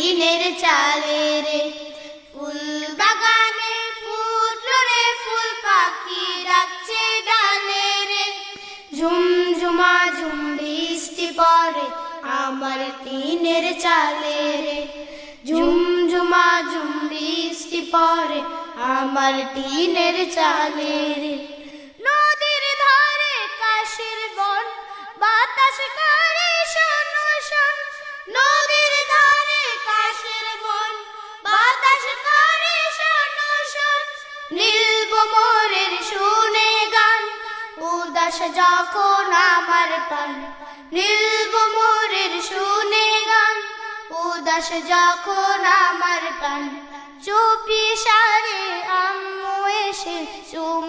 টিনের চালে রে। ফুল বাগানে ফুটলো রে ফুল, পাখি ডাকছে ডালে রে। ঝুমঝুমা ঝুম বৃষ্টি পড়ে আমার টিনের চালে রে। ঝুমঝুমা ঝুম বৃষ্টি পড়ে আমার টিনের চালে রে। নদীর ধারে কাশের বন, বাতাস করে শোন শোন। নদীর ধারে কাশের বন, বাতাস করে শোন শোন। নীলভোমরের শুনে গান, উদাস যখন আমার প্রাণ। নীলভোমরের শুনে গান, উদাস যখন আমার প্রাণ। চুপি সারে আম্মু এসে চুমু